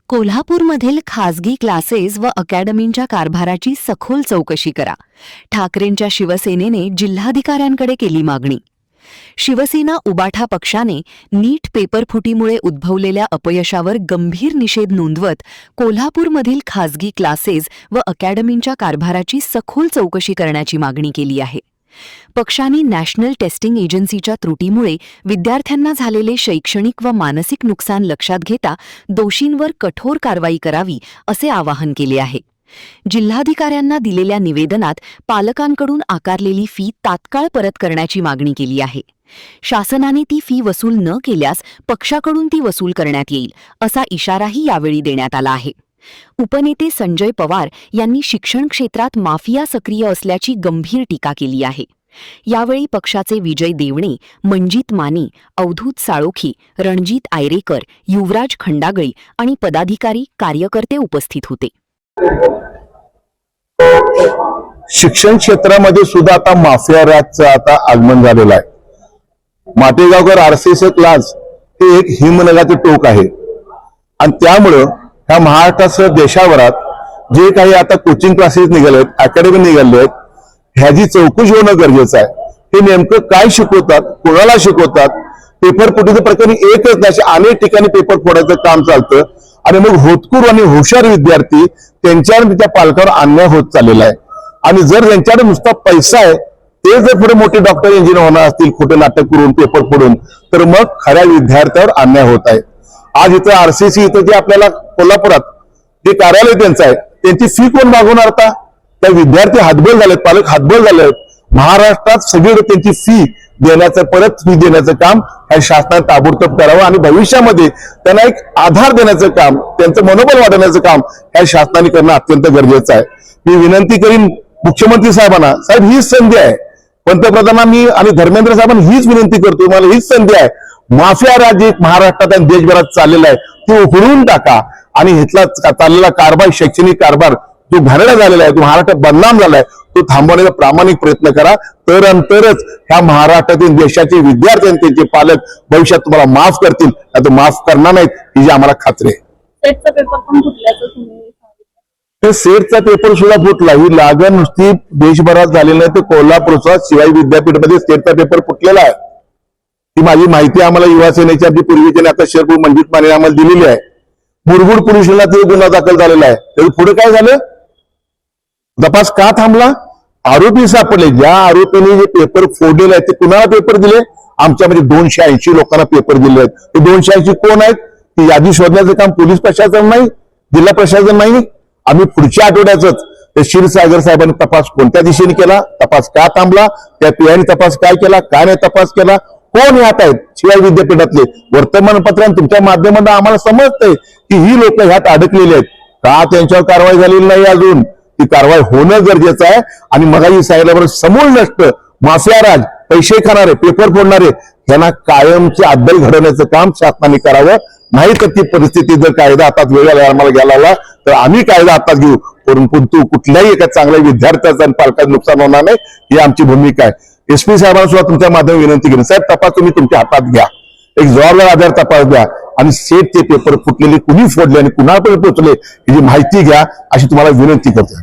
कोल्हापूरमधील खासगी क्लासेस व अकॅडमींच्या कारभाराची सखोल चौकशी करा. ठाकरेंच्या शिवसेनेने जिल्हाधिकाऱ्यांकडे केली मागणी. शिवसेना उबाठा पक्षाने नीट पेपरफुटीमुळे उद्भवलेल्या अपयशावर गंभीर निषेध नोंदवत कोल्हापूरमधील खासगी क्लासेस व अकॅडमींच्या कारभाराची सखोल चौकशी करण्याची मागणी केली आहे. पक्षाने नॅशनल टेस्टिंग एजन्सीच्या त्रुटीमुळे विद्यार्थ्यांना झालेले शैक्षणिक व मानसिक नुकसान लक्षात घेता दोषींवर कठोर कारवाई करावी असे आवाहन केले आहे. जिल्हाधिकाऱ्यांना दिलेल्या निवेदनात पालकांकडून आकारलेली फी तात्काळ परत करण्याची मागणी केली आहे. शासनाने ती फी वसूल न केल्यास पक्षाकडून ती वसूल करण्यात येईल असा इशाराही यावेळी देण्यात आला आहे. उपनेते संजय पवार यांनी शिक्षण क्षेत्रात माफिया सक्रिय असल्याची गंभीर टीका केली आहे. यावेळी पक्षाचे विजय देवणे, मंजित माने, अवधूत साळोखी, रणजित आयरेकर, युवराज खंडागळी आणि पदाधिकारी कार्यकर्ते उपस्थित होते. शिक्षण क्षेत्रामध्ये सुद्धा आता माफिया राजचं आता आगमन झालेलं आहे. माटेगावकर आरसीसी क्लास हे एक हिमनगाचे टोक आहे आणि त्यामुळं ह्या महाराष्ट्रासह देशाभरात जे काही आता कोचिंग क्लासेस निघाले आहेत, अकॅडमी निघाले आहेत, ह्याची चौकशी होणं गरजेचं आहे. हे नेमकं काय शिकवतात, कोणाला शिकवतात, पेपर फुटीचं प्रकरण एकच नाही, अशा अनेक ठिकाणी पेपर फोडायचं काम चालतं आणि मग होतकूर आणि हुशार विद्यार्थी त्यांच्यावर त्या पालकावर अन्याय होत चाललेला आहे. आणि जर त्यांच्याकडे नुसता पैसा आहे, ते जर पुढे मोठे डॉक्टर इंजिनियर होणार असतील खोटे नाटक करून पेपर फोडून, तर मग खऱ्या विद्यार्थ्यावर अन्याय होत आहे. आज इथं आरसीसी इथं जे आपल्याला कोल्हापुरात जे कार्यालय त्यांचं आहे, त्यांची फी कोण मागवणार आता? त्या विद्यार्थी हातबल झालेत, पालक हातबल झाले आहेत. महाराष्ट्रात सगळीकडे त्यांची फी देण्याचं, परत फी देण्याचं काम ह्या शासनाने ताबडतोब करावं आणि भविष्यामध्ये त्यांना एक आधार देण्याचं काम, त्यांचं मनोबल वाढवण्याचं काम ह्या शासनाने करणं अत्यंत गरजेचं आहे. मी विनंती करीन मुख्यमंत्री साहेबांना, साहेब हीच संधी आहे, पंतप्रधानांना मी आणि धर्मेंद्र साहेबांना हीच विनंती करतो, मला हीच संधी आहे. माफिया राज्य महाराष्ट्रात आणि देशभरात चाललेला आहे ते उखडून टाका आणि इथला चाललेला कारभार, शैक्षणिक कारभार जो घाणेरडा झालेला आहे, तो महाराष्ट्रात बदनाम झालाय, तो थांबवण्याचा प्रामाणिक प्रयत्न करा. तरच ह्या महाराष्ट्रातील देशाचे विद्यार्थी आणि त्यांचे पालक भविष्यात तुम्हाला माफ करतील, आता माफ करणार नाहीत ही जी आम्हाला खात्री आहे. सेटचा पेपर पण फुटल्याचं तुम्ही सांगितलं. ते सेटचा पेपर सुद्धा फुटला. ही लागण नुसती देशभरात झालेली नाही, तर कोल्हापूरचा शिवाजी विद्यापीठमध्ये सेटचा पेपर फुटलेला आहे. ही माझी माहिती आम्हाला युवा सेनेची आपली पूर्वीचे आता शेरपूर मंजित माने आम्हाला दिलेली आहे. मुरगुड पोलीस स्टेशनला ते गुन्हा दाखल झालेला आहे. त्याचं पुढे काय झालं? तपास का थांबला? आरोपी सापडले. ज्या आरोपीने जे पेपर फोडलेले आहेत ते कुणाला पेपर दिले? आमच्यामध्ये 280 लोकांना पेपर दिले आहेत. ते 280 कोण आहेत? ती यादी शोधण्याचं काम पोलीस प्रशासन नाही, जिल्हा प्रशासन नाही. आम्ही पुढच्या आठवड्याच ते क्षीरसागर साहेबांनी तपास कोणत्या दिशेने केला, तपास का थांबला, त्या पीआयने तपास काय केला, काय नाही तपास केला, कोण ह्यात आहेत? शिवाय विद्यापीठातले वर्तमानपत्रांनी तुमच्या माध्यमातून आम्हाला समजतंय की ही लोक ह्यात अडकलेली आहेत. का त्यांच्यावर कारवाई झालेली नाही अजून? ती कारवाई होणं गरजेचं आहे. आणि मगाही सांगितल्याबरोबर समूळ नष्ट माफिया राज, पैसे खाणारे, पेपर फोडणारे यांना कायमचे अद्दल घडवण्याचं काम शासनाने करावं. नाही तर ती परिस्थिती जर कायदा हातात वेगळा आम्हाला घ्यायला लागला तर आम्ही कायदा हातात घेऊ, परंतु कुठल्याही एका चांगल्या विद्यार्थ्याचं आणि पालकांचं नुकसान होणार नाही ही आमची भूमिका आहे. एसपी साहेबांना सुद्धा तुमच्या माध्यमातून विनंती केली, साहेब तपास तुम्ही तुमच्या हातात घ्या, एक जबाबदार आधार तपास द्या आणि सेटचे पेपर फुटलेले कुणी फोडले आणि कुणापर्यंत पोहोचले याची माहिती घ्या, अशी तुम्हाला विनंती करतो.